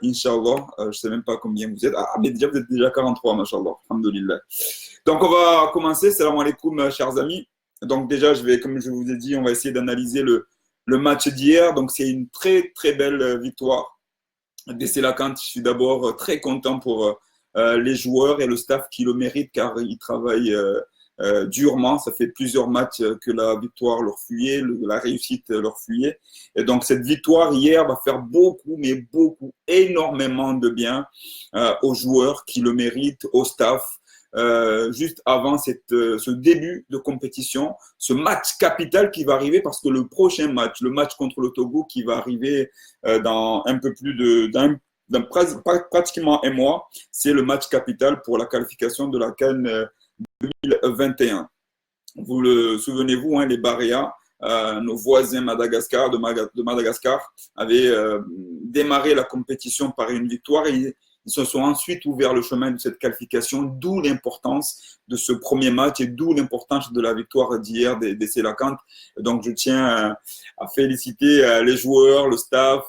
Inch'Allah. Je ne sais même pas combien vous êtes. Ah, mais déjà, vous êtes déjà 43, Masha'Allah. Alhamdulillah. Donc, on va commencer. Salam alaikum, chers amis. Donc, déjà, comme je vous ai dit, on va essayer d'analyser le match d'hier. Donc, c'est une très, très belle victoire d'Essay Lakant. Je suis d'abord très content pour les joueurs et le staff qui le méritent car ils travaillent durement. Ça fait plusieurs matchs que la victoire leur fuyait, la réussite leur fuyait. Et donc, cette victoire hier va faire beaucoup, mais beaucoup, énormément de bien aux joueurs qui le méritent, au staff. Juste avant ce début de compétition, ce match capital qui va arriver parce que le prochain match, le match contre le Togo qui va arriver dans un peu plus pratiquement un mois, c'est le match capital pour la qualification de la CAN 2021. Vous le souvenez-vous, hein, les Baréas, nos voisins de Madagascar, avaient démarré la compétition par une victoire et ils se sont ensuite ouverts le chemin de cette qualification, d'où l'importance de ce premier match et d'où l'importance de la victoire d'hier des Sélacant. Donc, je tiens à féliciter les joueurs, le staff,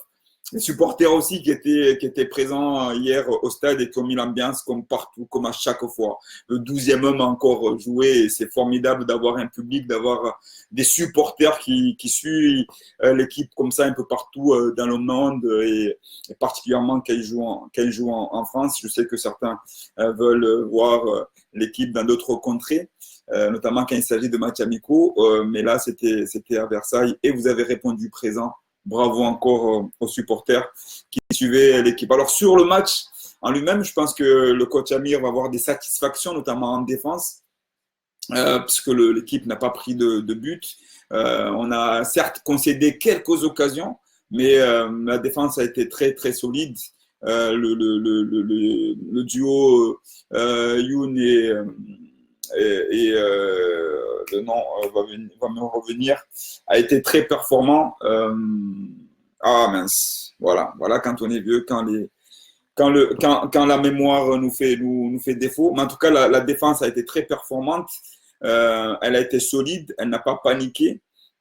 les supporters aussi qui étaient présents hier au stade et qui ont mis l'ambiance comme partout, comme à chaque fois. Le 12e homme a encore joué et c'est formidable d'avoir un public, d'avoir des supporters qui suivent l'équipe comme ça un peu partout dans le monde et particulièrement quand ils jouent en France. Je sais que certains veulent voir l'équipe dans d'autres contrées. Notamment quand il s'agit de matchs amicaux, mais là c'était à Versailles et vous avez répondu présent. Bravo encore aux supporters qui suivaient l'équipe. Alors sur le match en lui-même, je pense que le coach Amir va avoir des satisfactions, notamment en défense, puisque l'équipe n'a pas pris de but. On a certes concédé quelques occasions, mais la défense a été très très solide. Le duo Youn et le nom va me revenir, a été très performant. Ah mince, voilà quand on est vieux, quand la mémoire nous fait défaut. Mais en tout cas, la défense a été très performante. Elle a été solide, elle n'a pas paniqué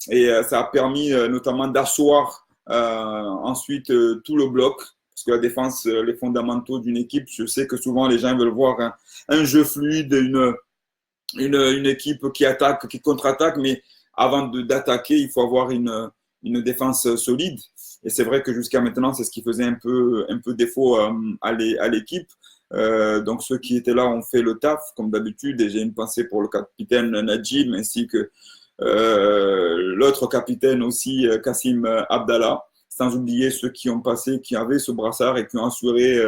et ça a permis notamment d'asseoir ensuite tout le bloc. Parce que la défense, les fondamentaux d'une équipe, je sais que souvent les gens veulent voir un jeu fluide, une équipe qui attaque, qui contre-attaque, mais avant d'attaquer, il faut avoir une défense solide. Et c'est vrai que jusqu'à maintenant, c'est ce qui faisait un peu défaut à l'équipe. Donc ceux qui étaient là ont fait le taf, comme d'habitude, et j'ai une pensée pour le capitaine Najib, ainsi que l'autre capitaine aussi, Kassim Abdallah, sans oublier ceux qui qui avaient ce brassard et qui ont assuré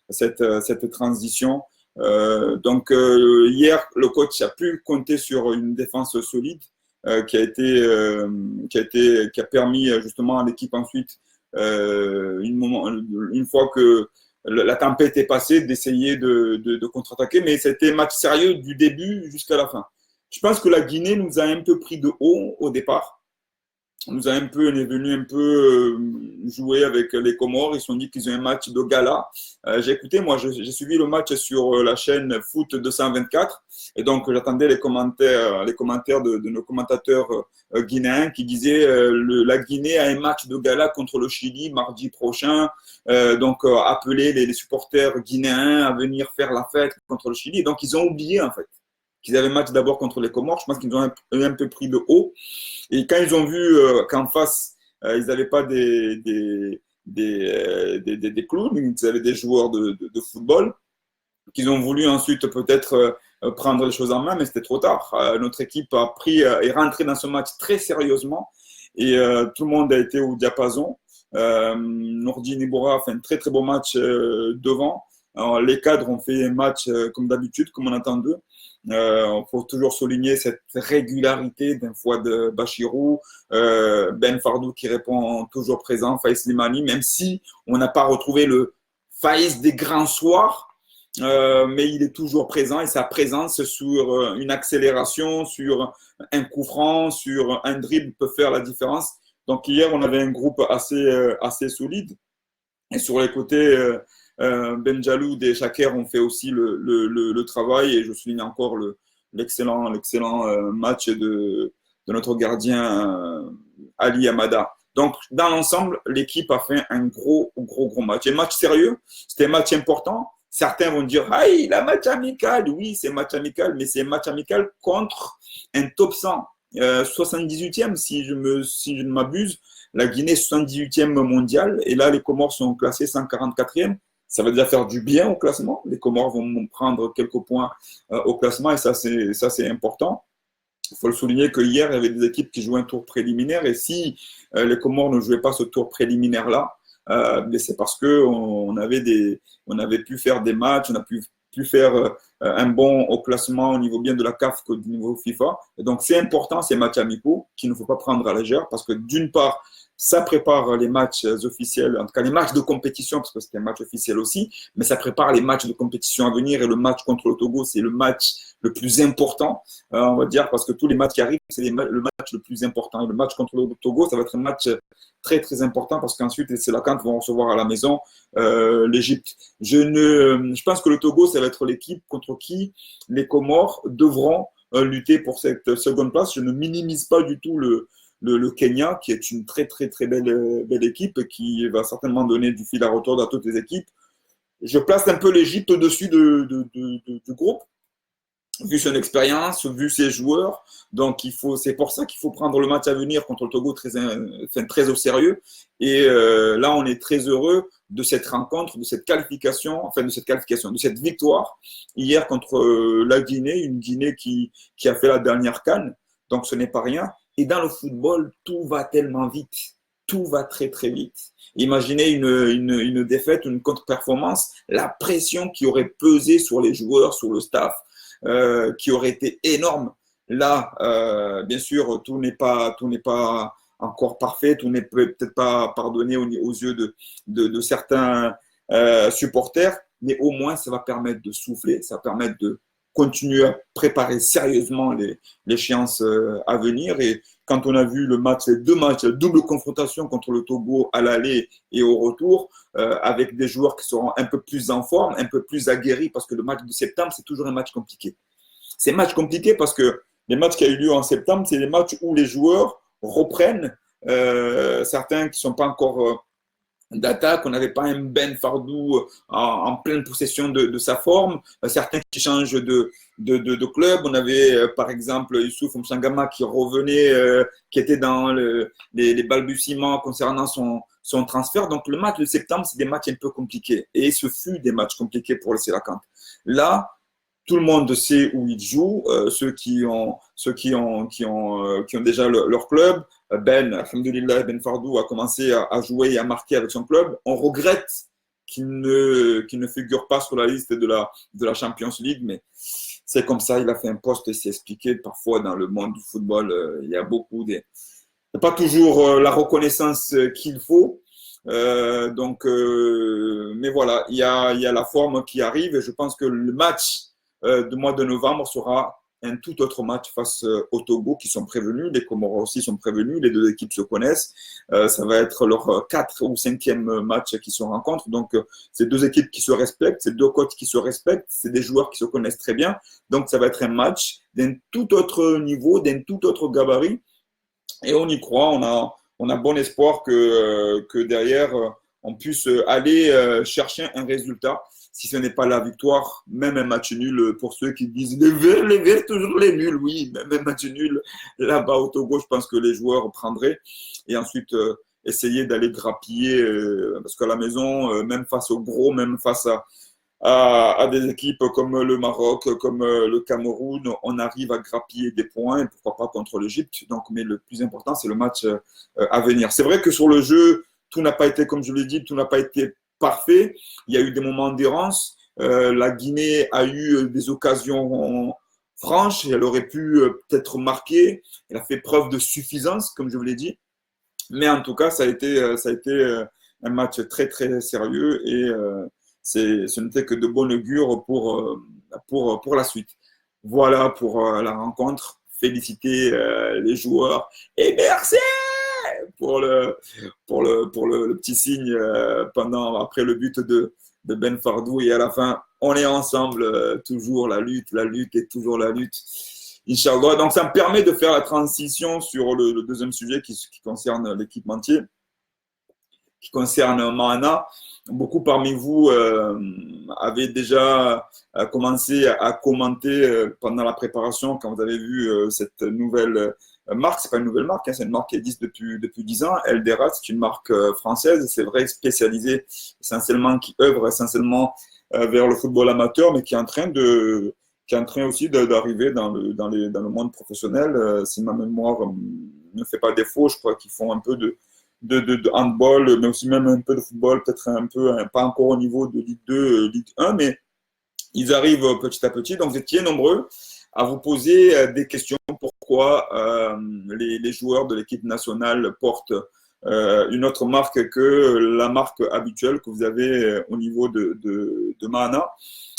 cette transition. Donc hier, le coach a pu compter sur une défense solide qui a permis justement à l'équipe ensuite, une fois que la tempête est passée, d'essayer de contre-attaquer. Mais c'était match sérieux du début jusqu'à la fin. Je pense que la Guinée nous a un peu pris de haut au départ. On est venu un peu jouer avec les Comores. Ils se sont dit qu'ils ont un match de gala. J'ai écouté, moi, j'ai suivi le match sur la chaîne Foot 224. Et donc, j'attendais les commentaires de nos commentateurs guinéens qui disaient la Guinée a un match de gala contre le Chili mardi prochain. Donc, appeler les supporters guinéens à venir faire la fête contre le Chili. Donc, ils ont oublié, en fait, qu'ils avaient un match d'abord contre les Comores. Je pense qu'ils ont un peu pris de haut. Et quand ils ont vu qu'en face, ils n'avaient pas des clowns, ils avaient des joueurs de football, qu'ils ont voulu ensuite peut-être prendre les choses en main, mais c'était trop tard. Notre équipe a pris est rentrée dans ce match très sérieusement et tout le monde a été au diapason. Nourdine Niboura a fait un très très beau match devant. Alors, les cadres ont fait un match comme d'habitude, comme on attend d'eux. Il faut toujours souligner cette régularité d'un fois de Bachirou, Ben Fardou qui répond toujours présent, Faïs Limani, même si on n'a pas retrouvé le Faïs des grands soirs, mais il est toujours présent et sa présence sur une accélération, sur un coup franc, sur un dribble peut faire la différence. Donc hier, on avait un groupe assez solide et sur les côtés, Ben Jaloud et Chaker ont fait aussi le travail et je souligne encore l'excellent match de notre gardien Ali Amada. Donc, dans l'ensemble, l'équipe a fait un gros match. Un match sérieux, c'était un match important. Certains vont dire, ah, il a match amical. Oui, c'est match amical, mais c'est un match amical contre un top 100. 78e, si je ne m'abuse. La Guinée, 78e mondial. Et là, les Comores sont classés 144e. Ça va déjà faire du bien au classement. Les Comores vont prendre quelques points au classement et ça, c'est important. Il faut le souligner que hier, il y avait des équipes qui jouaient un tour préliminaire et si les Comores ne jouaient pas ce tour préliminaire-là, c'est parce qu'on avait pu faire des matchs, on a pu faire un bon au classement au niveau bien de la CAF qu'au niveau FIFA. Et donc, c'est important ces matchs amicaux qu'il ne faut pas prendre à la légère parce que d'une part, ça prépare les matchs officiels, en tout cas les matchs de compétition, parce que c'est un match officiel aussi, mais ça prépare les matchs de compétition à venir et le match contre le Togo, c'est le match le plus important, on va dire, parce que tous les matchs qui arrivent, c'est le match le plus important. Et le match contre le Togo, ça va être un match très important parce qu'ensuite, c'est la CAN vont recevoir à la maison l'Égypte. Je pense que le Togo, ça va être l'équipe contre qui les Comores devront lutter pour cette seconde place. Je ne minimise pas du tout le Kenya, qui est une très belle équipe qui va certainement donner du fil à retordre à toutes les équipes. Je place un peu l'Égypte au-dessus du groupe, vu son expérience, vu ses joueurs. Donc, c'est pour ça qu'il faut prendre le match à venir contre le Togo très au sérieux. Et là, on est très heureux de cette rencontre, de cette victoire hier contre la Guinée, une Guinée qui a fait la dernière CAN. Donc, ce n'est pas rien. Et dans le football, tout va tellement vite. Tout va très vite. Imaginez une défaite, une contre-performance, la pression qui aurait pesé sur les joueurs, sur le staff, qui aurait été énorme. Là, bien sûr, tout n'est pas encore parfait, tout n'est peut-être pas pardonné aux yeux de certains supporters, mais au moins, ça va permettre de souffler, ça va permettre de continuer à préparer sérieusement l'échéance à venir. Et quand on a vu les deux matchs, la double confrontation contre le Togo à l'aller et au retour, avec des joueurs qui seront un peu plus en forme, un peu plus aguerris, parce que le match de septembre, c'est toujours un match compliqué. C'est un match compliqué parce que les matchs qui ont eu lieu en septembre, c'est les matchs où les joueurs reprennent, certains qui ne sont pas encore d'attaque, on n'avait pas un Ben Fardou en pleine possession de sa forme, certains qui changent de club, on avait par exemple Youssouf Mchangama qui revenait, qui était dans les balbutiements concernant son transfert. Donc le match de septembre, c'est des matchs un peu compliqués et ce fut des matchs compliqués pour le Sérakant. Là, tout le monde sait où ils jouent, ceux qui ont déjà leur club. Alhamdoulilah, Ben Fardou a commencé à jouer et à marquer avec son club. On regrette qu'il ne figure pas sur la liste de la Champions League, mais c'est comme ça, il a fait un poste et c'est expliqué. Parfois, dans le monde du football, il y a pas toujours la reconnaissance qu'il faut. Mais voilà, il y a la forme qui arrive et je pense que le match du mois de novembre sera un tout autre match face au Togo qui sont prévenus, les Comores aussi sont prévenus, les deux équipes se connaissent, ça va être leur 4e ou 5e match qui se rencontrent, donc c'est deux équipes qui se respectent, c'est deux coachs qui se respectent, c'est des joueurs qui se connaissent très bien, donc ça va être un match d'un tout autre niveau, d'un tout autre gabarit, et on y croit, on a bon espoir que derrière on puisse aller chercher un résultat. Si ce n'est pas la victoire, même un match nul pour ceux qui disent les verts, toujours les nuls. Oui, même un match nul là-bas au Togo, je pense que les joueurs prendraient. Et ensuite, essayer d'aller grappiller, parce qu'à la maison, même face aux gros, même face à des équipes comme le Maroc, comme le Cameroun, on arrive à grappiller des points, et pourquoi pas contre l'Égypte. Donc, mais le plus important, c'est le match à venir. C'est vrai que sur le jeu, tout n'a pas été, comme je l'ai dit, tout n'a pas été parfait. Il y a eu des moments d'errance. La Guinée a eu des occasions franches. Elle aurait pu peut-être marquer. Elle a fait preuve de suffisance, comme je vous l'ai dit. Mais en tout cas, ça a été un match très sérieux et ce n'était que de bon augure pour la suite. Voilà pour la rencontre. Féliciter les joueurs et merci pour le petit signe après le but de Ben Fardou. Et à la fin, on est ensemble, toujours la lutte et toujours la lutte. Inch'Allah. Donc, ça me permet de faire la transition sur le deuxième sujet qui concerne l'équipementier, qui concerne Mahana. Beaucoup parmi vous avaient déjà commencé à commenter pendant la préparation quand vous avez vu cette nouvelle marque. C'est pas une nouvelle marque, hein, c'est une marque qui existe depuis 10 ans. Eldera, c'est une marque française, c'est vrai, spécialisée essentiellement, qui œuvre essentiellement vers le football amateur, mais qui est en train aussi d'arriver dans le monde professionnel. Si ma mémoire ne fait pas défaut, je crois qu'ils font un peu de handball, mais aussi même un peu de football, peut-être un peu, pas encore au niveau de Ligue 2, Ligue 1, mais ils arrivent petit à petit. Donc, vous étiez nombreux à vous poser des questions. Pourquoi les joueurs de l'équipe nationale portent une autre marque que la marque habituelle que vous avez au niveau de Mahana.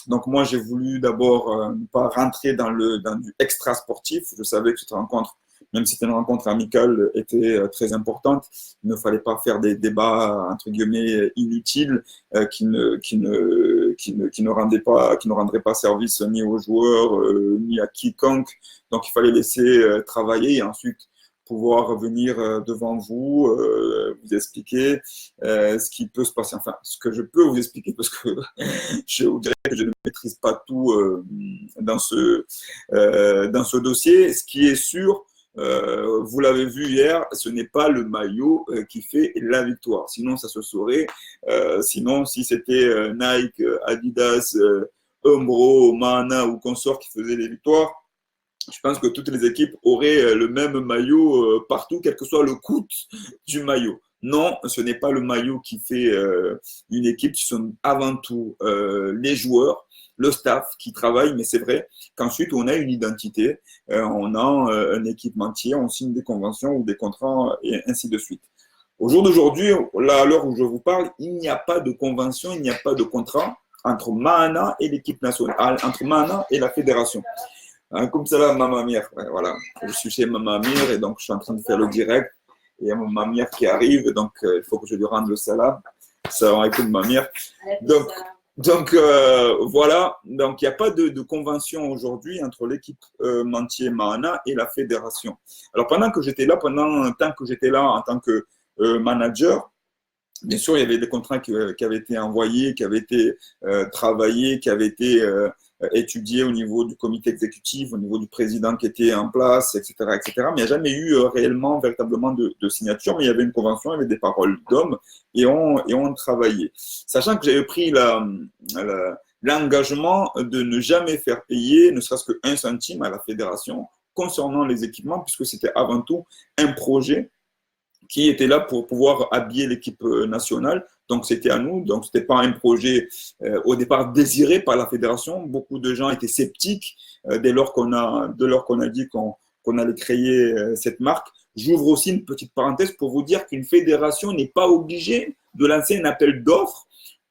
Donc, moi, j'ai voulu d'abord ne pas rentrer dans du extra sportif. Je savais que cette rencontre, même si c'était une rencontre amicale, était très importante. Il ne fallait pas faire des débats, entre guillemets, inutiles qui ne rendraient pas service ni aux joueurs, ni à quiconque. Donc, il fallait laisser travailler et ensuite pouvoir venir devant vous, vous expliquer ce qui peut se passer. Enfin, ce que je peux vous expliquer, parce que je vous dirais que je ne maîtrise pas tout dans ce dossier. Ce qui est sûr, vous l'avez vu hier, ce n'est pas le maillot qui fait la victoire. Sinon, ça se saurait. Sinon, si c'était Nike, Adidas, Umbro, Mahana ou consort qui faisaient les victoires, je pense que toutes les équipes auraient le même maillot partout, quel que soit le coût du maillot. Non, ce n'est pas le maillot qui fait une équipe, ce sont avant tout les joueurs, le staff qui travaille, mais c'est vrai qu'ensuite on a une identité, on a un équipementier, on signe des conventions ou des contrats et ainsi de suite. Au jour d'aujourd'hui, là à l'heure où je vous parle, il n'y a pas de convention, il n'y a pas de contrat entre Mahana et l'équipe nationale, entre Mahana et la fédération. Comme ça là, Maman Mire, ouais, voilà. Je suis chez Maman Mire et donc je suis en train de faire le direct. Et il y a Maman Mire qui arrive, donc il faut que je lui rende le salam. Salam alaikum Maman Mire. Donc voilà, donc il n'y a pas de convention aujourd'hui entre l'équipe Mantier Mahana et la fédération. Alors pendant un temps que j'étais là en tant que manager, bien sûr, il y avait des contrats qui avaient été envoyés, qui avaient été travaillés, qui avaient été étudiés au niveau du comité exécutif, au niveau du président qui était en place, etc., etc. Mais il n'y a jamais eu réellement, véritablement de signature, mais il y avait une convention, il y avait des paroles d'hommes et on travaillait. Sachant que j'avais pris l'engagement de ne jamais faire payer ne serait-ce qu'un centime à la fédération concernant les équipements, puisque c'était avant tout un projet qui était là pour pouvoir habiller l'équipe nationale. Donc, c'était à nous. Donc, ce n'était pas un projet au départ désiré par la fédération. Beaucoup de gens étaient sceptiques dès lors qu'on a dit qu'on allait créer cette marque. J'ouvre aussi une petite parenthèse pour vous dire qu'une fédération n'est pas obligée de lancer un appel d'offres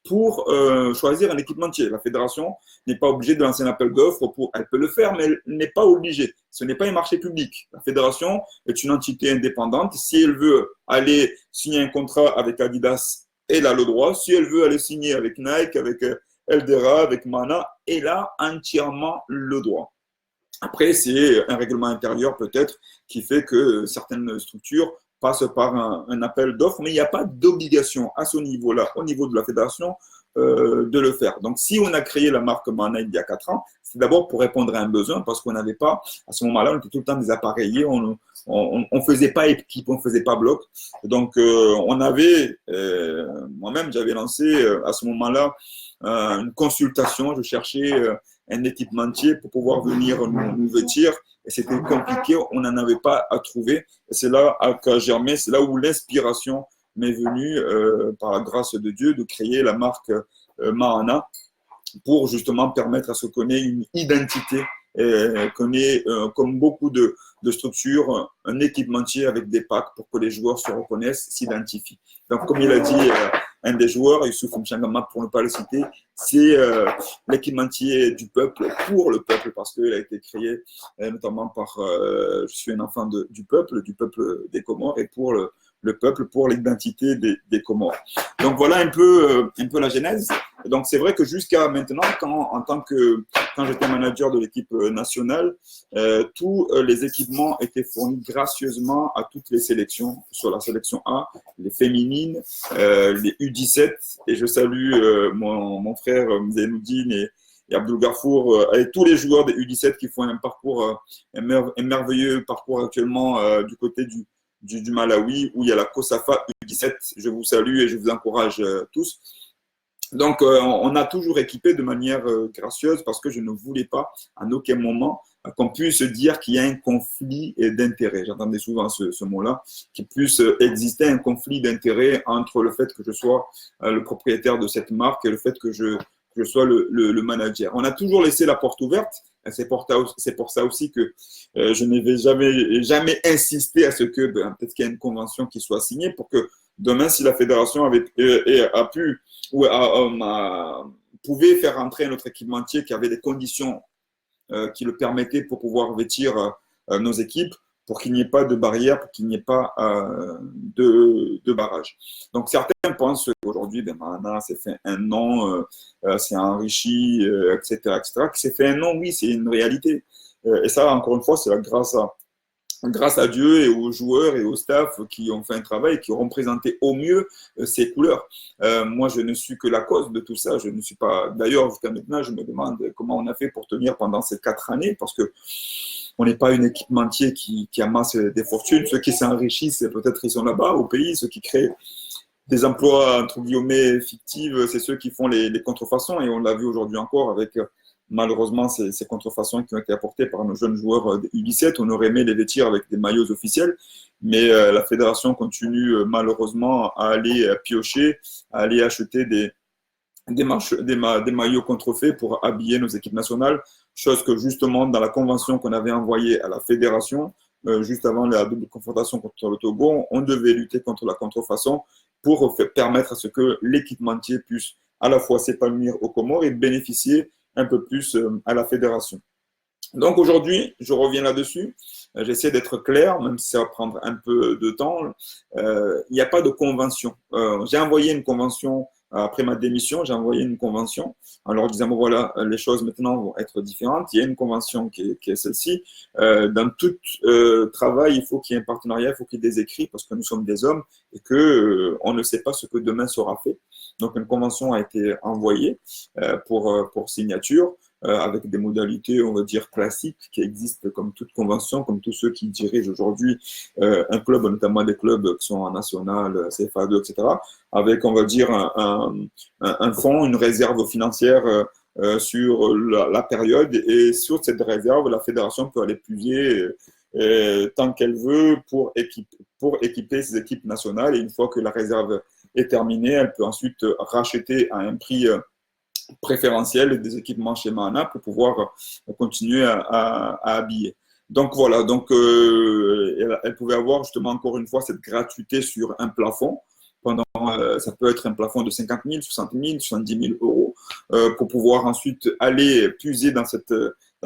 pour choisir un équipementier. La fédération n'est pas obligée de lancer un appel d'offres. Elle peut le faire, mais elle n'est pas obligée. Ce n'est pas un marché public. La fédération est une entité indépendante. Si elle veut aller signer un contrat avec Adidas, elle a le droit. Si elle veut aller signer avec Nike, avec Eldera, avec Mana, elle a entièrement le droit. Après, c'est un règlement intérieur peut-être qui fait que certaines structures passe par un appel d'offres, mais il n'y a pas d'obligation à ce niveau-là, au niveau de la fédération, de le faire. Donc, si on a créé la marque Mana il y a 4 ans, c'est d'abord pour répondre à un besoin, parce qu'on n'avait pas, à ce moment-là, on était tout le temps désappareillés, on ne faisait pas équipe, on ne faisait pas bloc. Donc, on avait, moi-même, j'avais lancé à ce moment-là une consultation, je cherchais un équipementier pour pouvoir venir nous vêtir. Et c'était compliqué, on n'en avait pas à trouver. Et c'est là qu'a germé, c'est là où l'inspiration m'est venue, par la grâce de Dieu, de créer la marque Mahana pour justement permettre à ce qu'on ait une identité, qu'on ait, comme beaucoup de structures, un équipementier avec des packs pour que les joueurs se reconnaissent, s'identifient. Donc, comme il a dit un des joueurs, Youssouf Mchangama, pour ne pas le citer, c'est l'équipementier du peuple, pour le peuple, parce qu'il a été créé notamment par, je suis un enfant du peuple des Comores, et pour le peuple, pour l'identité des Comores. Donc voilà un peu la genèse. Donc, c'est vrai que jusqu'à maintenant, quand j'étais manager de l'équipe nationale, tous les équipements étaient fournis gracieusement à toutes les sélections, sur la sélection A, les féminines, les U17. Et je salue mon frère Zenoudine et Abdul Gafour, et tous les joueurs des U17 qui font un merveilleux parcours actuellement du côté du Malawi, où il y a la COSAFA U17. Je vous salue et je vous encourage tous. Donc, on a toujours équipé de manière gracieuse parce que je ne voulais pas, en aucun moment, qu'on puisse dire qu'il y a un conflit d'intérêts. J'entendais souvent ce mot-là, qu'il puisse exister un conflit d'intérêts entre le fait que je sois le propriétaire de cette marque et le fait que je sois le manager. On a toujours laissé la porte ouverte. C'est pour ça aussi que je n'avais jamais insisté à ce que peut-être qu'il y ait une convention qui soit signée pour que demain, si la fédération a pu ou pouvait faire entrer un autre équipementier qui avait des conditions qui le permettaient pour pouvoir vêtir nos équipes, pour qu'il n'y ait pas de barrière, pour qu'il n'y ait pas de barrage. Donc, certains pensent qu'aujourd'hui, Mana s'est fait un nom, s'est enrichi, etc., etc. Qui s'est fait un nom, oui, c'est une réalité. Et ça, encore une fois, c'est grâce à Dieu et aux joueurs et au staff qui ont fait un travail et qui ont représenté au mieux ces couleurs. Moi, je ne suis que la cause de tout ça. Je ne suis pas. D'ailleurs, jusqu'à maintenant, je me demande comment on a fait pour tenir pendant ces 4 années, parce que on n'est pas une équipementier qui amasse des fortunes. Ceux qui s'enrichissent, peut-être ils sont là-bas au pays. Ceux qui créent des emplois, entre guillemets, fictifs, c'est ceux qui font les contrefaçons. Et on l'a vu aujourd'hui encore avec, malheureusement, ces contrefaçons qui ont été apportées par nos jeunes joueurs U17. On aurait aimé les vêtir avec des maillots officiels. Mais la fédération continue malheureusement à aller piocher, à aller acheter des maillots contrefaits pour habiller nos équipes nationales, chose que justement dans la convention qu'on avait envoyée à la fédération, juste avant la double confrontation contre le Togo, on devait lutter contre la contrefaçon pour permettre à ce que l'équipementier puisse à la fois s'épanouir aux Comores et bénéficier un peu plus à la fédération. Donc aujourd'hui, je reviens là-dessus. J'essaie d'être clair, même si ça va prendre un peu de temps. Il n'y a pas de convention. J'ai envoyé une convention après ma démission. J'ai envoyé une convention en leur disant, bon, voilà, les choses maintenant vont être différentes. Il y a une convention qui est celle-ci. Dans tout travail, il faut qu'il y ait un partenariat, il faut qu'il y ait des écrits parce que nous sommes des hommes et qu'on ne sait pas ce que demain sera fait. Donc une convention a été envoyée pour signature. Avec des modalités, on va dire, classiques qui existent comme toute convention, comme tous ceux qui dirigent aujourd'hui un club, notamment des clubs qui sont en national, CFA2, etc., avec, on va dire, un fonds, une réserve financière sur la période. Et sur cette réserve, la fédération peut aller puiser tant qu'elle veut pour équiper ses équipes nationales. Et une fois que la réserve est terminée, elle peut ensuite racheter à un prix préférentiel des équipements chez Mana pour pouvoir continuer à habiller. Donc voilà, elle pouvait avoir justement encore une fois cette gratuité sur un plafond. Ça peut être un plafond de 50 000, 60 000, 70 000 euros pour pouvoir ensuite aller puiser dans cette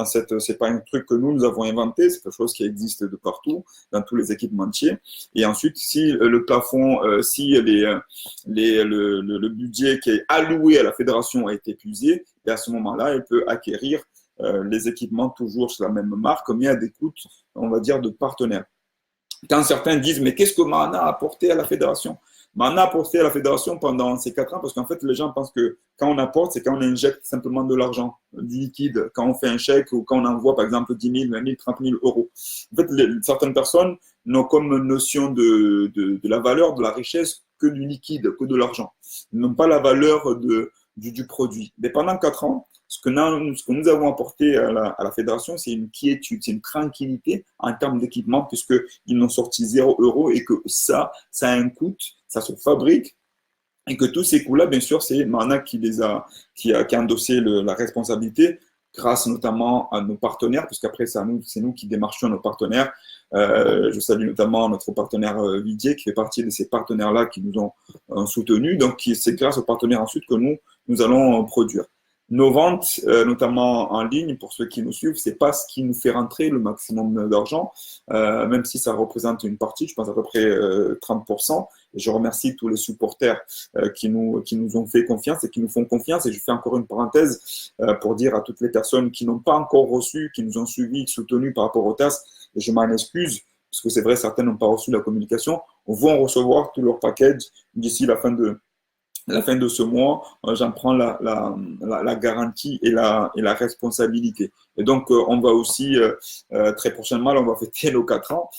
c'est pas un truc que nous avons inventé, c'est quelque chose qui existe de partout, dans tous les équipementiers. Et ensuite, si le plafond, si le budget qui est alloué à la fédération a été épuisé, et à ce moment-là, elle peut acquérir les équipements toujours sur la même marque, mais à des coûts, on va dire, de partenaires. Quand certains disent, mais qu'est-ce que Mana a apporté à la fédération? Mana a apporté à la fédération pendant ces 4 ans, parce qu'en fait, les gens pensent que quand on apporte, c'est quand on injecte simplement de l'argent, du liquide, quand on fait un chèque ou quand on envoie, par exemple, 10 000, 20 000, 30 000 euros. En fait, certaines personnes n'ont comme notion de la valeur, de la richesse, que du liquide, que de l'argent. Ils n'ont pas la valeur du produit. Mais pendant 4 ans, ce que nous avons apporté à la fédération, c'est une quiétude, c'est une tranquillité en termes d'équipement, puisqu'ils n'ont sorti 0 € et que ça a un coût, ça se fabrique, et que tous ces coûts-là, bien sûr, c'est Mana qui a endossé la responsabilité, grâce notamment à nos partenaires, puisqu'après, c'est nous qui démarchons nos partenaires. Je salue notamment notre partenaire Vidier, qui fait partie de ces partenaires-là qui nous ont soutenus. Donc, c'est grâce aux partenaires ensuite que nous allons produire. Nos ventes, notamment en ligne, pour ceux qui nous suivent, c'est pas ce qui nous fait rentrer le maximum d'argent, même si ça représente une partie, je pense à peu près 30%. Et je remercie tous les supporters qui nous ont fait confiance et qui nous font confiance. Et je fais encore une parenthèse pour dire à toutes les personnes qui n'ont pas encore reçu, qui nous ont suivis, soutenus par rapport au TAS, et je m'en excuse, parce que c'est vrai, certains n'ont pas reçu la communication, vont recevoir tout leur package d'ici la fin de ce mois. J'en prends la garantie et la responsabilité. Et donc, on va aussi, très prochainement, on va fêter nos 4 ans,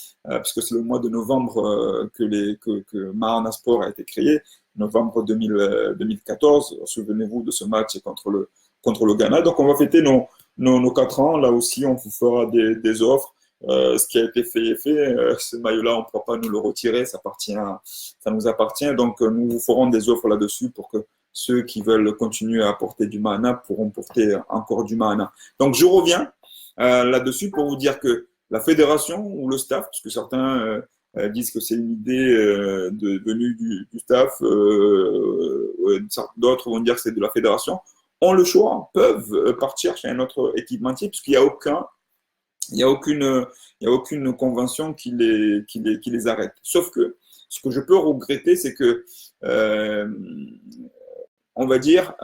puisque c'est le mois de novembre que Mahana Sport a été créé, novembre 2014. Souvenez-vous de ce match contre le Ghana. Donc, on va fêter nos 4 ans. Là aussi, on vous fera des offres. Ce qui a été fait est fait. Ce maillot-là, on ne pourra pas nous le retirer. Ça nous appartient. Donc, nous vous ferons des offres là-dessus pour que ceux qui veulent continuer à porter du Mahana pourront porter encore du Mahana. Donc, je reviens là-dessus pour vous dire que la fédération ou le staff, parce que certains disent que c'est une idée venue du staff, d'autres vont dire que c'est de la fédération, ont le choix, peuvent partir chez un autre équipementier, puisqu'il n'y a aucune convention qui les arrête. Sauf que ce que je peux regretter, c'est que, on va dire,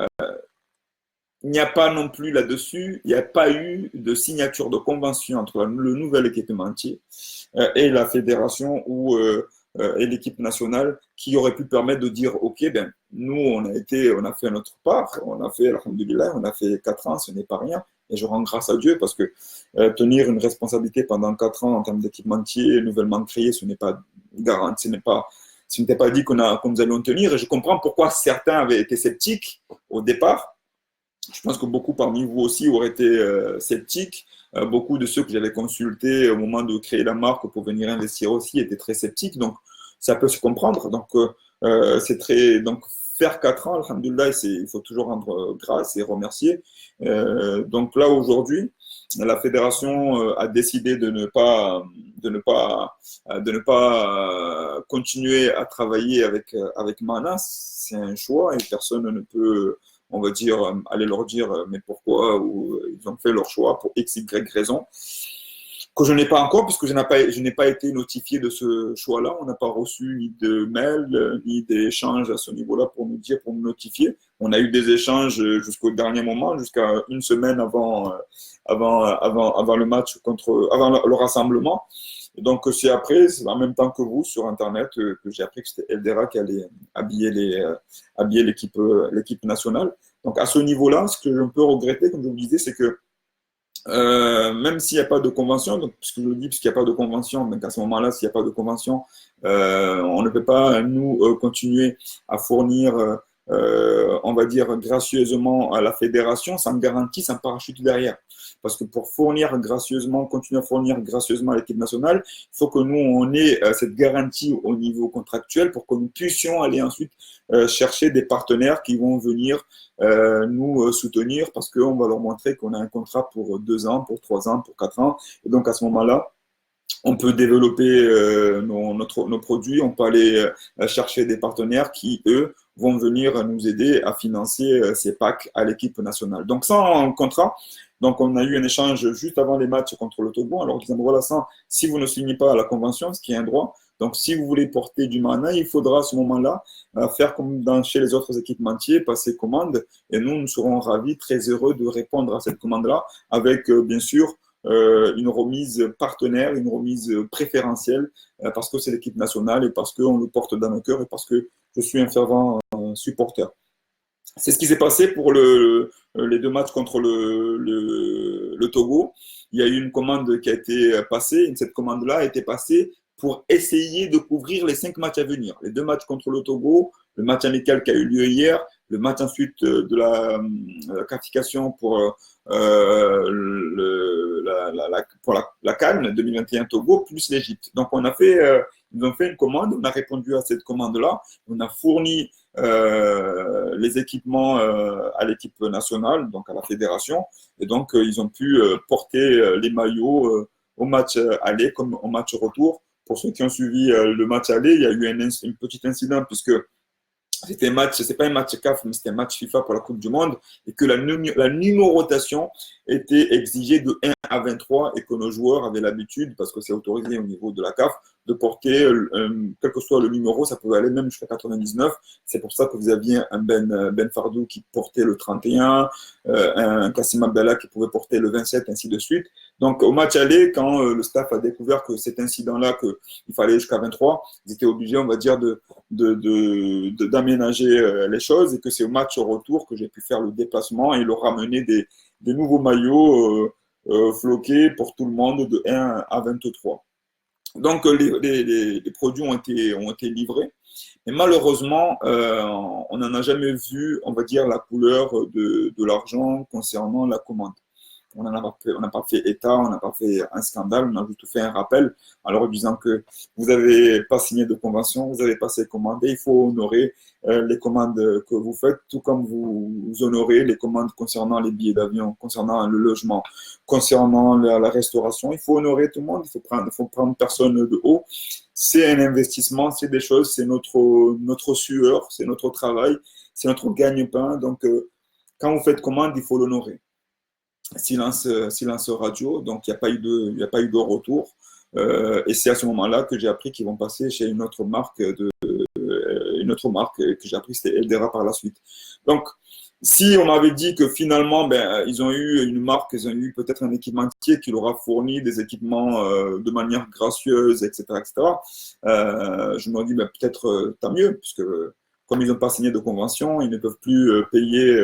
il n'y a pas non plus là-dessus, il n'y a pas eu de signature de convention entre le nouvel équipementier et la fédération et l'équipe nationale qui aurait pu permettre de dire, OK, ben, nous, on a fait notre part, alhamdoulilah, on a fait 4 ans, ce n'est pas rien. Et je rends grâce à Dieu parce que tenir une responsabilité pendant 4 ans en termes d'équipementier nouvellement créé, ce n'est pas garanti, ce n'était pas dit que nous allions tenir. Et je comprends pourquoi certains avaient été sceptiques au départ. Je pense que beaucoup parmi vous aussi auraient été sceptiques. Beaucoup de ceux que j'avais consultés au moment de créer la marque pour venir investir aussi étaient très sceptiques. Donc, ça peut se comprendre. Donc, donc faire 4 ans, alhamdoulilah, il faut toujours rendre grâce et remercier. Donc là, aujourd'hui, la fédération a décidé de ne pas continuer à travailler avec Mahana. C'est un choix et personne ne peut, on va dire, aller leur dire mais pourquoi, ou ils ont fait leur choix pour X, Y raison, que je n'ai pas encore, puisque je n'ai pas été notifié de ce choix-là. On n'a pas reçu ni de mail, ni d'échanges à ce niveau-là pour nous notifier. On a eu des échanges jusqu'au dernier moment, jusqu'à une semaine avant le match avant le rassemblement. Et donc, c'est en même temps que vous, sur Internet, que j'ai appris que c'était Eldera qui allait habiller l'équipe nationale. Donc, à ce niveau-là, ce que je peux regretter, comme je vous disais, c'est que même s'il n'y a pas de convention, donc, puisque je le dis, puisqu'il n'y a pas de convention, donc à ce moment-là, s'il n'y a pas de convention, on ne peut pas, nous, continuer à fournir, on va dire, gracieusement à la fédération sans garantie, sans parachute derrière. Parce que pour fournir gracieusement, continuer à fournir gracieusement à l'équipe nationale, il faut que nous, on ait cette garantie au niveau contractuel pour que nous puissions aller ensuite chercher des partenaires qui vont venir nous soutenir parce qu'on va leur montrer qu'on a un contrat pour 2 ans, pour 3 ans, pour 4 ans. Et donc, à ce moment-là, on peut développer nos produits, on peut aller chercher des partenaires qui, eux, vont venir nous aider à financer ces packs à l'équipe nationale. Donc, sans contrat, donc on a eu un échange juste avant les matchs contre le Togo. Alors, disant, voilà, si vous ne signez pas la convention, ce qui est un droit, donc si vous voulez porter du Mahana, il faudra à ce moment-là faire comme chez les autres équipementiers, passer commande. Et nous serons ravis, très heureux de répondre à cette commande-là avec, bien sûr, une remise partenaire, une remise préférentielle, parce que c'est l'équipe nationale et parce qu'on le porte dans nos cœurs et parce que je suis un fervent supporter. C'est ce qui s'est passé pour les 2 matchs contre le Togo. Il y a eu une commande qui a été passée, et cette commande-là a été passée pour essayer de couvrir les 5 matchs à venir. Les 2 matchs contre le Togo, le match amical qui a eu lieu hier, le match ensuite de la qualification pour la CAN 2021 Togo, plus l'Égypte. Donc, ils ont fait une commande, on a répondu à cette commande-là, on a fourni les équipements à l'équipe nationale, donc à la fédération, et donc ils ont pu porter les maillots au match aller comme au match retour. Pour ceux qui ont suivi le match aller, il y a eu un petit incident puisque c'est pas un match CAF, mais c'était un match FIFA pour la Coupe du Monde, et que la numérotation était exigée de 1 A23 et que nos joueurs avaient l'habitude, parce que c'est autorisé au niveau de la CAF, de porter, quel que soit le numéro, ça pouvait aller même jusqu'à 99. C'est pour ça que vous aviez un Ben Fardou qui portait le 31, un Kassim Abdallah qui pouvait porter le 27, ainsi de suite. Donc au match aller, quand le staff a découvert que cet incident-là, qu'il fallait jusqu'à 23, ils étaient obligés, on va dire, d'aménager les choses, et que c'est au match au retour que j'ai pu faire le déplacement et leur ramener des nouveaux maillots floqués pour tout le monde de 1 à 23. Donc les produits ont été livrés, mais malheureusement, on n'en a jamais vu, on va dire, la couleur de l'argent concernant la commande. On n'a pas fait état, on n'a pas fait un scandale, on a juste fait un rappel en leur disant que vous n'avez pas signé de convention, vous n'avez pas assez commandé, il faut honorer les commandes que vous faites, tout comme vous honorez les commandes concernant les billets d'avion, concernant le logement, concernant la restauration. Il faut honorer tout le monde, il faut prendre personne de haut. C'est un investissement, c'est des choses, c'est notre sueur, c'est notre travail, c'est notre gagne-pain. Donc, quand vous faites commande, il faut l'honorer. Silence radio, donc il n'y a pas eu de retour. Et c'est à ce moment-là que j'ai appris qu'ils vont passer chez une autre marque que j'ai appris, c'était Eldera par la suite. Donc, si on m'avait dit que finalement, ils ont eu une marque, ils ont eu peut-être un équipementier qui leur a fourni des équipements de manière gracieuse, etc., je me dis peut-être tant mieux, puisque comme ils n'ont pas signé de convention, ils ne peuvent plus payer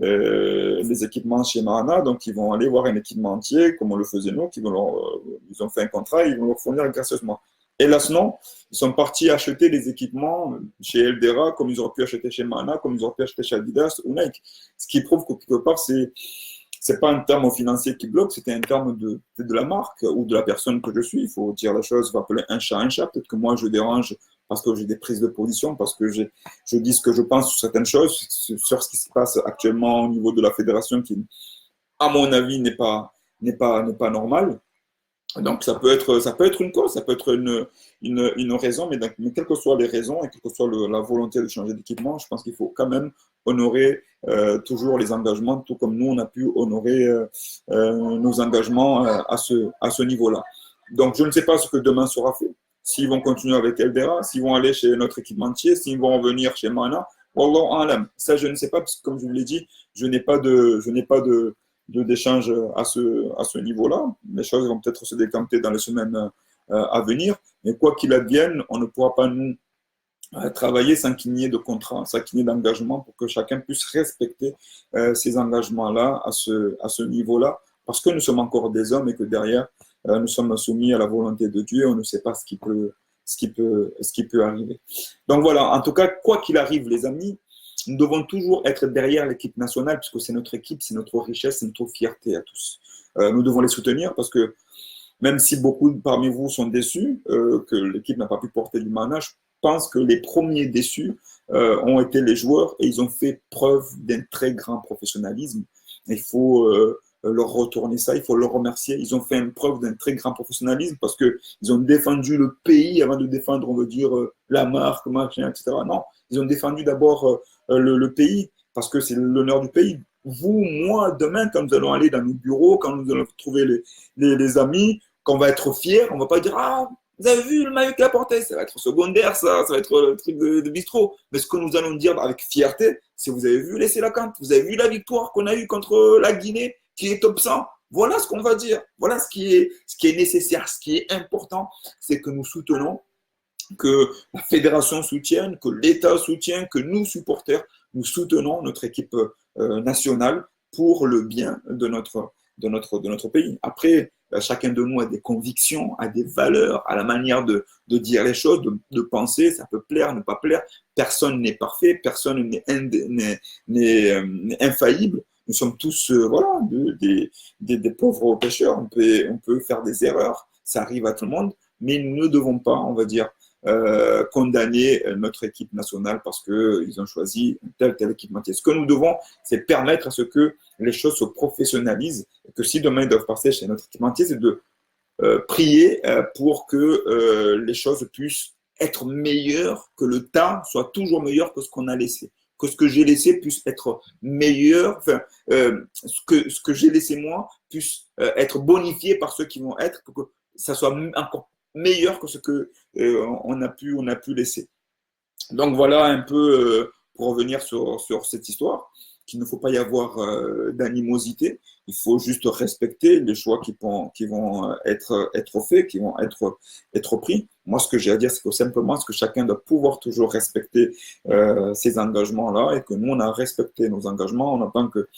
les équipements chez Mahana, donc ils vont aller voir un équipementier, comme on le faisait nous, ils ont fait un contrat, ils vont leur fournir gracieusement. Hélas non, ils sont partis acheter les équipements chez Eldera, comme ils auraient pu acheter chez Mahana, comme ils auraient pu acheter chez Adidas ou Nike. Ce qui prouve que quelque part, c'est pas un terme financier qui bloque, c'était un terme de la marque ou de la personne que je suis. Il faut dire la chose, il faut appeler un chat un chat. Peut-être que moi, je dérange parce que j'ai des prises de position, parce que je dis ce que je pense sur certaines choses, sur ce qui se passe actuellement au niveau de la fédération, qui, à mon avis, n'est pas normal. Donc, ça peut être une cause, ça peut être une raison, mais quelles que soient les raisons et quelle que soit la volonté de changer d'équipement, je pense qu'il faut quand même honorer toujours les engagements, tout comme nous, on a pu honorer nos engagements à ce niveau-là. Donc, je ne sais pas ce que demain sera fait. S'ils vont continuer avec Eldera, s'ils vont aller chez notre équipementier, s'ils vont revenir chez Mana, Wallah alam. Ça, je ne sais pas, parce que comme je vous l'ai dit, je n'ai pas d'échange à ce niveau-là. Les choses vont peut-être se décanter dans les semaines à venir, mais quoi qu'il advienne, on ne pourra pas nous travailler sans qu'il n'y ait de contrat, sans qu'il n'y ait d'engagement, pour que chacun puisse respecter ces engagements-là à ce niveau-là, parce que nous sommes encore des hommes et que derrière, nous sommes soumis à la volonté de Dieu, on ne sait pas ce qui peut arriver. Donc voilà, en tout cas, quoi qu'il arrive, les amis, nous devons toujours être derrière l'équipe nationale, puisque c'est notre équipe, c'est notre richesse, c'est notre fierté à tous. Nous devons les soutenir, parce que même si beaucoup parmi vous sont déçus que l'équipe n'a pas pu porter du Mana, je pense que les premiers déçus ont été les joueurs, et ils ont fait preuve d'un très grand professionnalisme. Il faut leur retourner ça, il faut leur remercier. Ils ont fait une preuve d'un très grand professionnalisme, parce qu'ils ont défendu le pays avant de défendre, on veut dire, la marque, machin, etc. Non, ils ont défendu d'abord le pays, parce que c'est l'honneur du pays. Vous, moi, demain, quand nous allons aller dans nos bureaux, quand nous allons trouver les amis, qu'on va être fiers, on ne va pas dire « Ah, vous avez vu le maillot qu'il a porté ?» Ça va être secondaire, ça va être le truc de bistrot. Mais ce que nous allons dire avec fierté, c'est « Vous avez vu laisser la cante, vous avez vu la victoire qu'on a eue contre la Guinée, qui est top 100 ?» Voilà ce qu'on va dire. Voilà ce qui est nécessaire, ce qui est important, c'est que nous soutenons, que la fédération soutienne, que l'État soutienne, que nous, supporters, nous soutenons notre équipe nationale pour le bien de notre pays. Après, chacun de nous a des convictions, a des valeurs, a la manière de dire les choses, de penser, ça peut plaire, ne pas plaire. Personne n'est parfait, personne n'est infaillible. Nous sommes tous voilà, des pauvres pêcheurs, on peut faire des erreurs, ça arrive à tout le monde, mais nous ne devons pas, on va dire, condamner notre équipe nationale parce qu'ils ont choisi tel équipementier. Ce que nous devons, c'est permettre à ce que les choses se professionnalisent, et que si demain ils doivent passer chez notre équipementier, c'est de prier pour que les choses puissent être meilleures, que le temps soit toujours meilleur que ce qu'on a laissé, que ce que j'ai laissé puisse être meilleur, enfin, ce que j'ai laissé moi puisse être bonifié par ceux qui vont être, pour que ça soit encore meilleur que ce que on a pu laisser. Donc voilà un peu pour revenir sur cette histoire, qu'il ne faut pas y avoir d'animosité, il faut juste respecter les choix qui vont être faits, qui vont être pris. Moi, ce que j'ai à dire, c'est que simplement, ce que chacun doit pouvoir toujours respecter ces engagements-là et que nous, on a respecté nos engagements. On entend que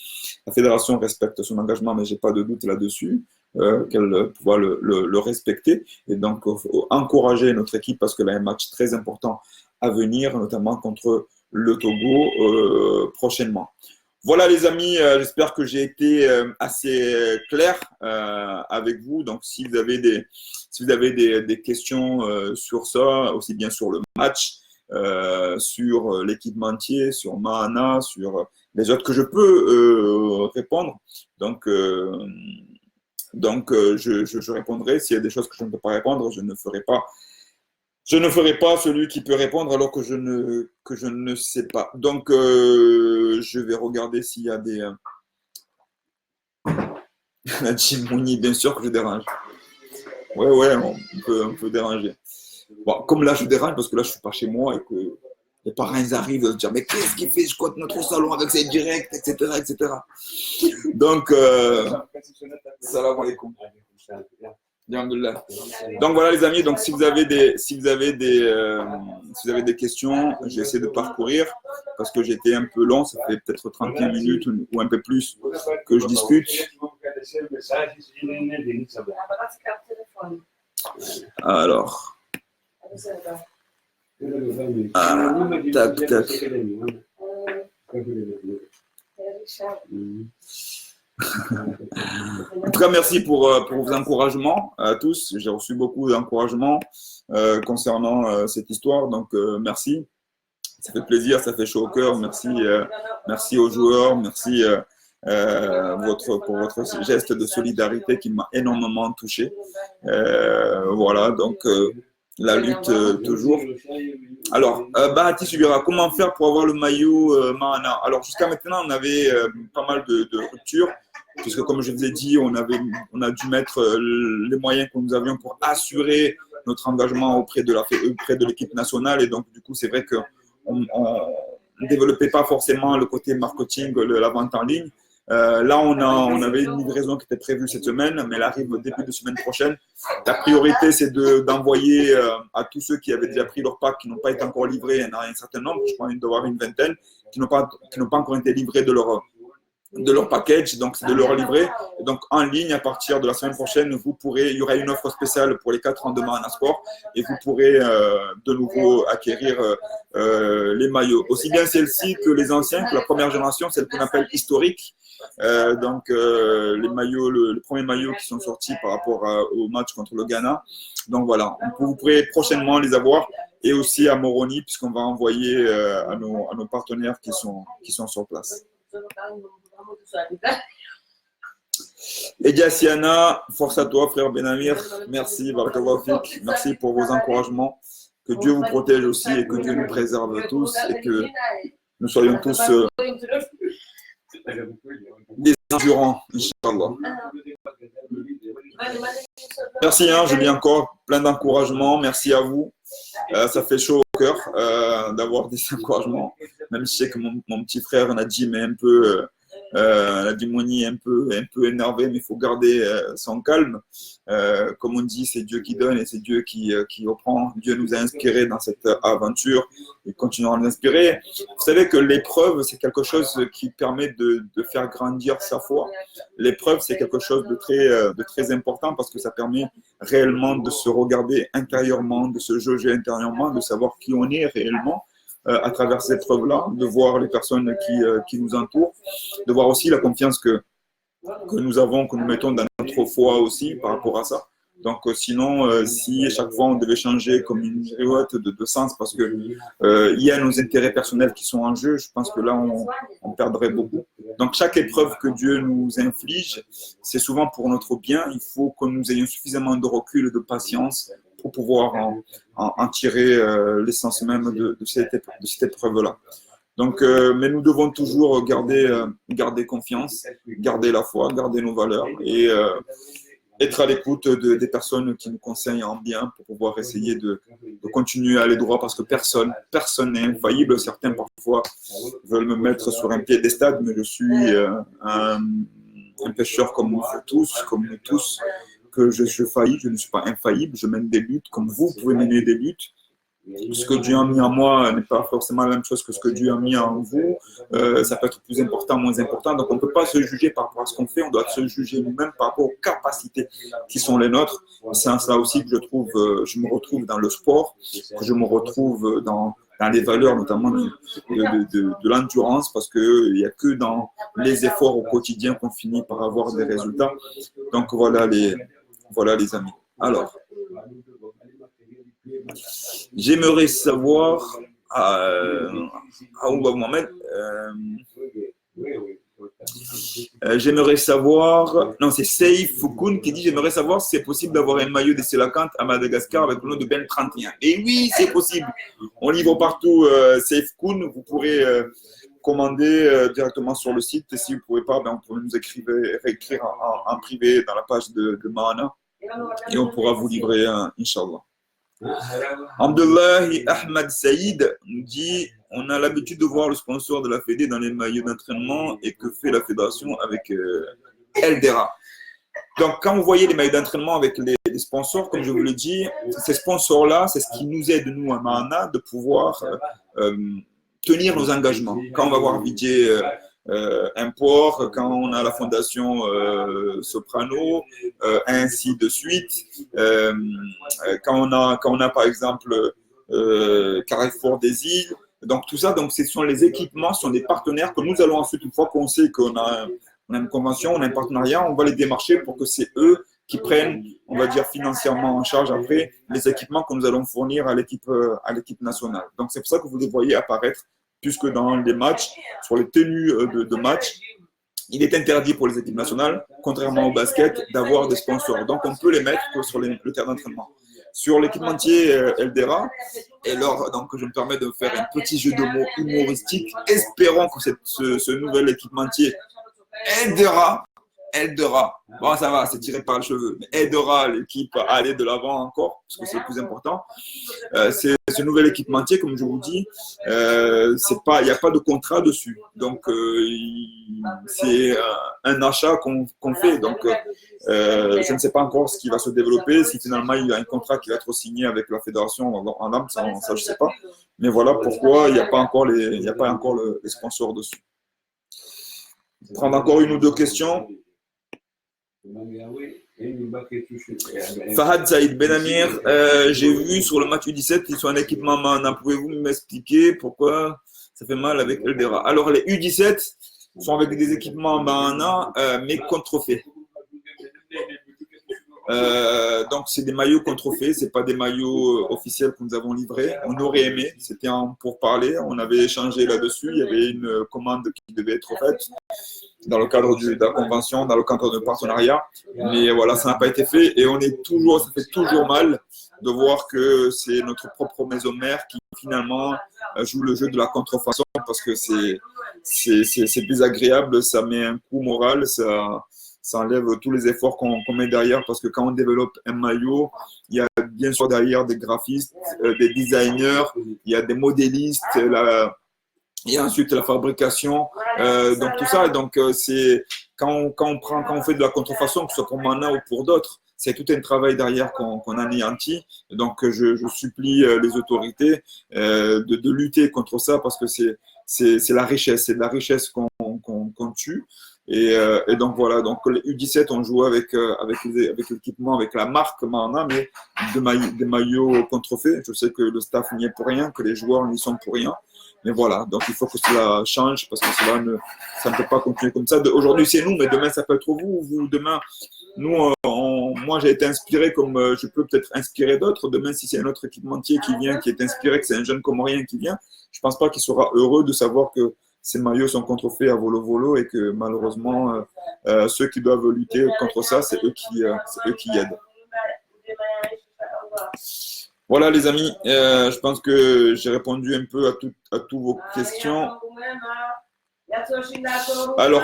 la fédération respecte son engagement, mais je n'ai pas de doute là-dessus, qu'elle pourra le respecter. Et donc, faut encourager notre équipe parce qu'elle a un match très important à venir, notamment contre le Togo prochainement. Voilà les amis, j'espère que j'ai été assez clair avec vous. Donc si vous avez des questions sur ça, aussi bien sur le match, sur l'équipementier, sur Mahana, sur les autres que je peux répondre. Donc je répondrai. S'il y a des choses que je ne peux pas répondre, je ne ferai pas celui qui peut répondre alors que je ne sais pas. Donc, je vais regarder s'il y a des... La Jim Mouni, bien sûr que je dérange. Ouais, on peut déranger. Bon, comme là, je dérange parce que là, je ne suis pas chez moi et que les parents ils arrivent à se dire « Mais qu'est-ce qu'il fait? Je compte notre salon avec ses directs, etc. etc. » Donc, salam alaikum. Donc voilà les amis, donc si vous avez des questions, j'essaie de parcourir parce que j'étais un peu long, ça fait peut-être 31 minutes ou un peu plus que je discute. Alors, tac. En tout cas, merci pour vos encouragements à tous. J'ai reçu beaucoup d'encouragements concernant cette histoire, donc merci. Ça fait plaisir, ça fait chaud au cœur. Merci aux joueurs, merci pour votre geste de solidarité qui m'a énormément touché. Voilà, donc la lutte toujours. Alors, Bahati Subira, comment faire pour avoir le maillot Mahana? Alors, jusqu'à maintenant, on avait pas mal de ruptures, puisque comme je vous ai dit, on a dû mettre les moyens que nous avions pour assurer notre engagement auprès de l'équipe nationale. Et donc, du coup, c'est vrai qu'on ne développait pas forcément le côté marketing, la vente en ligne. Là, on avait une livraison qui était prévue cette semaine, mais elle arrive au début de semaine prochaine. La priorité, c'est d'envoyer à tous ceux qui avaient déjà pris leur pack, qui n'ont pas été encore livrés, il y en a un certain nombre, je crois qu'il doit y avoir une vingtaine, qui n'ont pas encore été livrés de leur package, donc c'est de leur livrer. Et donc en ligne, à partir de la semaine prochaine, il y aura une offre spéciale pour les 4 ans de Mahana Sport et vous pourrez de nouveau acquérir les maillots. Aussi bien celles-ci que les anciens, que la première génération, celle qu'on appelle historique. Les maillots, les premiers maillots qui sont sortis par rapport au match contre le Ghana. Donc voilà, vous pourrez prochainement les avoir et aussi à Moroni puisqu'on va envoyer à nos partenaires qui sont sur place. Edia Siana, force à toi frère Benamir, merci, barakallahu fik, merci pour vos encouragements, que Dieu vous protège aussi et que Dieu nous préserve tous et que nous soyons tous des endurants, Inch'Allah. Merci, je lis encore plein d'encouragements, merci à vous, ça fait chaud au cœur d'avoir des encouragements, même si je sais que mon petit frère Nadim est un peu... Nadimouni est un peu énervé, mais il faut garder son calme. Comme on dit, c'est Dieu qui donne et c'est Dieu qui reprend. Dieu nous a inspirés dans cette aventure et continuera à nous inspirer. Vous savez que l'épreuve, c'est quelque chose qui permet de faire grandir sa foi. L'épreuve, c'est quelque chose de très important parce que ça permet réellement de se regarder intérieurement, de se jauger intérieurement, de savoir qui on est réellement. À travers cette épreuve-là, de voir les personnes qui nous entourent, de voir aussi la confiance que nous avons, que nous mettons dans notre foi aussi par rapport à ça. Donc sinon, si à chaque fois on devait changer comme une girouette de sens parce que il y a nos intérêts personnels qui sont en jeu, je pense que là on perdrait beaucoup. Donc chaque épreuve que Dieu nous inflige, c'est souvent pour notre bien. Il faut que nous ayons suffisamment de recul et de patience pour pouvoir en tirer l'essence même de cette épreuve-là. Donc, mais nous devons toujours garder confiance, garder la foi, garder nos valeurs et être à l'écoute des personnes qui nous conseillent en bien pour pouvoir essayer de continuer à aller droit parce que personne n'est infaillible. Certains parfois veulent me mettre sur un piédestal, mais je suis un pécheur comme nous tous, que je faillis, je ne suis pas infaillible, je mène des luttes comme vous pouvez mener des luttes. Ce que Dieu a mis en moi n'est pas forcément la même chose que ce que Dieu a mis en vous. Ça peut être plus important, moins important. Donc, on ne peut pas se juger par rapport à ce qu'on fait. On doit se juger nous-mêmes par rapport aux capacités qui sont les nôtres. C'est en cela aussi que je me retrouve dans le sport, que je me retrouve dans les valeurs, notamment de l'endurance, parce qu'il n'y a que dans les efforts au quotidien qu'on finit par avoir des résultats. Donc, voilà les amis. Alors, j'aimerais savoir, Aouba Mohamed, j'aimerais savoir, non, c'est Seif Foukoun qui dit j'aimerais savoir si c'est possible d'avoir un maillot de Selakant à Madagascar avec le nom de Ben 31. Et oui, c'est possible. On livre partout Seif Foukoun. Vous pourrez commander directement sur le site. Et si vous ne pouvez pas, ben, vous pouvez nous écrire en privé dans la page de Mahana et on pourra vous livrer, Inch'Allah. Abdullahi Ahmad Saïd nous dit on a l'habitude de voir le sponsor de la Fédé dans les maillots d'entraînement et que fait la fédération avec Eldera. Donc, quand vous voyez les maillots d'entraînement avec les sponsors, comme je vous l'ai dit, ces sponsors-là, c'est ce qui nous aide, nous, à Mahana, de pouvoir tenir nos engagements. Quand on va voir Vijay Import, quand on a la fondation Soprano, ainsi de suite. Quand on a par exemple Carrefour des Îles. Donc tout ça, donc ce sont les équipements, ce sont des partenaires que nous allons ensuite, une fois qu'on sait qu'on a une convention, on a un partenariat, on va les démarcher pour que c'est eux qui prennent, on va dire financièrement en charge après les équipements que nous allons fournir à l'équipe nationale. Donc c'est pour ça que vous les voyez apparaître, puisque dans les matchs, sur les tenues de match, il est interdit pour les équipes nationales, contrairement au basket, d'avoir des sponsors. Donc on peut les mettre que sur le terrain d'entraînement. Sur l'équipementier Eldera, et alors, donc, je me permets de faire un petit jeu de mots humoristique, espérons que ce nouvel équipementier aidera, bon ça va, c'est tiré par le cheveu, mais aidera l'équipe à aller de l'avant encore, parce que c'est le plus important. C'est ce nouvel équipementier, comme je vous dis, il n'y a pas de contrat dessus. Donc, c'est un achat qu'on fait. Donc, je ne sais pas encore ce qui va se développer. Si finalement, il y a un contrat qui va être signé avec la fédération en âme, ça je ne sais pas. Mais voilà pourquoi il n'y a pas encore les sponsors dessus. Prendre encore une ou deux questions. Fahad Saïd Benamir, j'ai vu sur le match U17 qu'ils sont en équipement Mahana. Pouvez-vous m'expliquer pourquoi ça fait mal avec Eldera? Alors, les U17 sont avec des équipements Mahana, mais contrefaits. Donc, c'est des maillots contrefaits, ce n'est pas des maillots officiels que nous avons livrés. On aurait aimé, c'était pour parler, on avait échangé là-dessus. Il y avait une commande qui devait être faite dans le cadre de la convention, dans le cadre de partenariat. Mais voilà, ça n'a pas été fait et ça fait toujours mal de voir que c'est notre propre maison mère qui finalement joue le jeu de la contrefaçon parce que c'est désagréable, ça met un coup moral, ça enlève tous les efforts qu'on met derrière parce que quand on développe un maillot, il y a bien sûr derrière des graphistes, des designers, il y a des modélistes, et ensuite la fabrication, donc tout ça. Donc c'est quand on fait de la contrefaçon, que ce soit pour Mahana ou pour d'autres, c'est tout un travail derrière qu'on anéantit. Donc je supplie les autorités de lutter contre ça parce que c'est la richesse, c'est de la richesse qu'on tue. Et donc voilà, donc les U17 on joue avec l'équipement, avec la marque Mahana, mais des maillots contrefaits. Je sais que le staff n'y est pour rien, que les joueurs n'y sont pour rien. Mais voilà, donc il faut que cela change parce que ça ne peut pas continuer comme ça. Aujourd'hui c'est nous, mais demain ça peut être vous. Demain, nous, moi j'ai été inspiré comme je peux peut-être inspirer d'autres. Demain, si c'est un autre équipementier qui vient, qui est inspiré, que c'est un jeune Comorien qui vient, je ne pense pas qu'il sera heureux de savoir que ces maillots sont contrefaits à volo et que malheureusement, ceux qui doivent lutter contre ça, c'est eux qui aident. Voilà les amis, je pense que j'ai répondu un peu à toutes vos questions. Alors,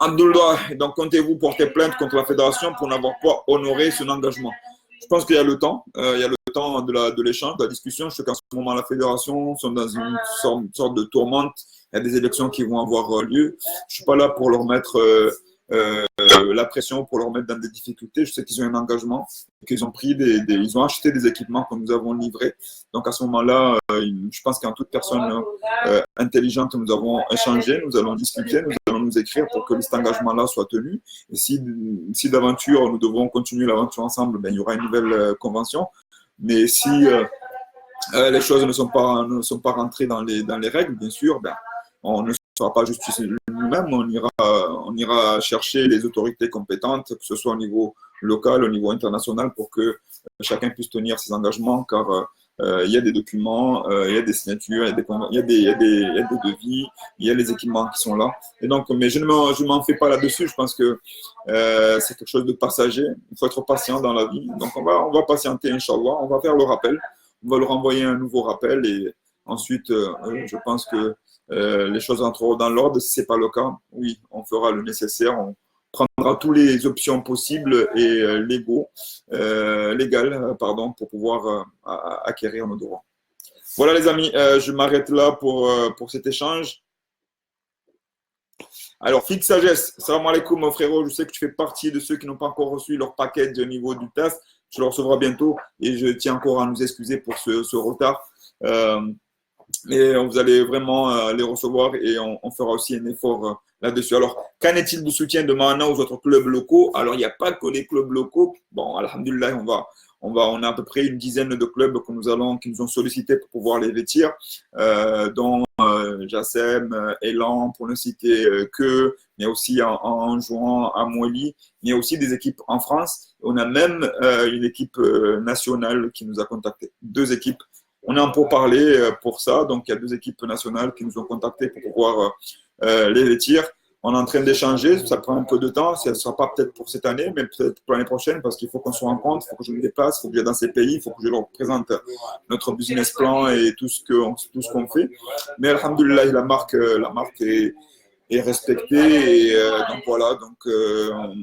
Abdullah, donc comptez-vous porter plainte contre la fédération pour n'avoir pas honoré son engagement? Je pense qu'il y a le temps, il y a le temps de l'échange, de la discussion. Je sais qu'en ce moment, la fédération sont dans une sorte de tourmente. Il y a des élections qui vont avoir lieu. Je ne suis pas là pour leur mettre la pression, pour leur mettre dans des difficultés. Je sais qu'ils ont un engagement, qu'ils ont pris ils ont acheté des équipements que nous avons livrés. Donc à ce moment-là, je pense qu'en toute personne intelligente, nous avons échangé, nous allons discuter, nous allons nous écrire pour que cet engagement-là soit tenu. Et si d'aventure, nous devons continuer l'aventure ensemble, ben, il y aura une nouvelle convention. Mais si les choses ne sont pas rentrées dans les règles, bien sûr, ben, on ne sera pas justice nous-mêmes, on ira chercher les autorités compétentes, que ce soit au niveau local, au niveau international, pour que chacun puisse tenir ses engagements, car il y a des documents, il y a des signatures, il y a des devis, il y a les équipements qui sont là. Et donc, mais je ne m'en fais pas là-dessus. Je pense que c'est quelque chose de passager. Il faut être patient dans la vie. Donc, on va patienter, Inch'Allah. On va faire le rappel. On va leur envoyer un nouveau rappel et ensuite, je pense que les choses entreront dans l'ordre. Si ce n'est pas le cas, oui, on fera le nécessaire. On prendra toutes les options possibles et légales, pour pouvoir acquérir nos droits. Voilà les amis, je m'arrête là pour cet échange. Alors, Fit Sagesse, salam alaikum mon frérot, je sais que tu fais partie de ceux qui n'ont pas encore reçu leur package au niveau du test. Tu le recevras bientôt et je tiens encore à nous excuser pour ce retard. Mais vous allez vraiment les recevoir et on fera aussi un effort là-dessus. Alors, qu'en est-il du soutien de Mahana aux autres clubs locaux? Alors, il n'y a pas que les clubs locaux. Bon, alhamdulillah, on a à peu près une dizaine de clubs qui nous ont sollicité pour pouvoir les vêtir, dont Jassem, Elan, pour ne citer que, mais aussi en jouant à Moili, mais aussi des équipes en France. On a même une équipe nationale qui nous a contactés, deux équipes. On est en pourparlers pour ça, donc il y a deux équipes nationales qui nous ont contactés pour pouvoir les vêtir. On est en train d'échanger, ça prend un peu de temps, ça ne sera pas peut-être pour cette année, mais peut-être pour l'année prochaine, parce qu'il faut qu'on se rencontre, il faut que je me déplace, il faut que j'aille dans ces pays, il faut que je leur présente notre business plan et tout ce qu'on fait. Mais alhamdoulilah, la marque est respectée. Et donc voilà,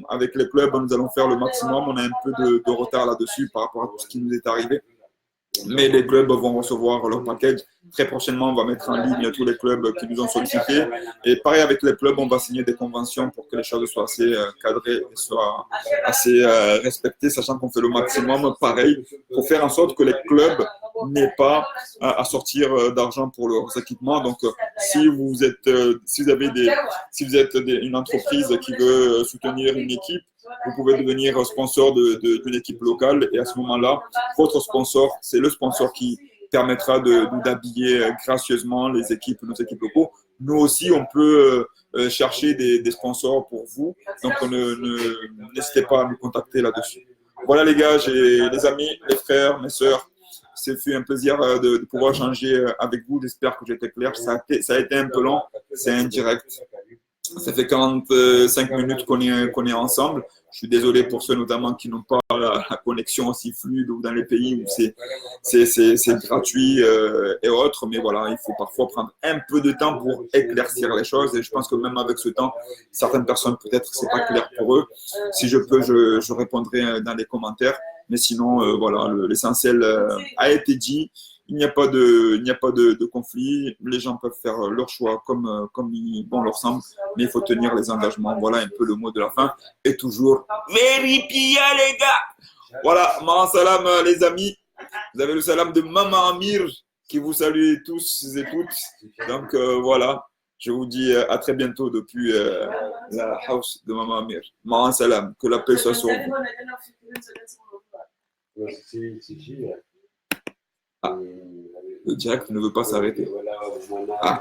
avec les clubs, nous allons faire le maximum. On a un peu de retard là-dessus par rapport à tout ce qui nous est arrivé. Mais les clubs vont recevoir leur package. Très prochainement, on va mettre en ligne tous les clubs qui nous ont sollicités. Et pareil avec les clubs, on va signer des conventions pour que les choses soient assez cadrées et soient assez respectées, sachant qu'on fait le maximum, pareil, pour faire en sorte que les clubs n'aient pas à sortir d'argent pour leurs équipements. Donc, si vous êtes une entreprise qui veut soutenir une équipe, vous pouvez devenir sponsor d'une équipe locale et à ce moment-là, votre sponsor, c'est le sponsor qui permettra d'habiller gracieusement nos équipes locaux. Nous aussi, on peut chercher des sponsors pour vous, donc n'hésitez pas à nous contacter là-dessus. Voilà les gars, j'ai les amis, les frères, mes sœurs. C'est fait un plaisir de pouvoir échanger avec vous. J'espère que j'étais clair. Ça a été un peu long, c'est indirect. Ça fait 45 minutes qu'on est ensemble. Je suis désolé pour ceux notamment qui n'ont pas la connexion aussi fluide ou dans les pays où c'est gratuit et autres. Mais voilà, il faut parfois prendre un peu de temps pour éclaircir les choses. Et je pense que même avec ce temps, certaines personnes, peut-être, c'est pas clair pour eux. Si je peux, je répondrai dans les commentaires. Mais sinon, voilà, l'essentiel a été dit. Il n'y a pas de conflit. Les gens peuvent faire leur choix comme bon leur semble, mais il faut tenir les engagements. Voilà un peu le mot de la fin. Et toujours, véripia les gars. Voilà, ma salam les amis. Vous avez le salam de Maman Amir qui vous salue tous et toutes. Donc voilà, je vous dis à très bientôt depuis la house de Maman Amir. Ma salam, que la paix soit sur vous. Ah, le direct ne veut pas s'arrêter. Ah.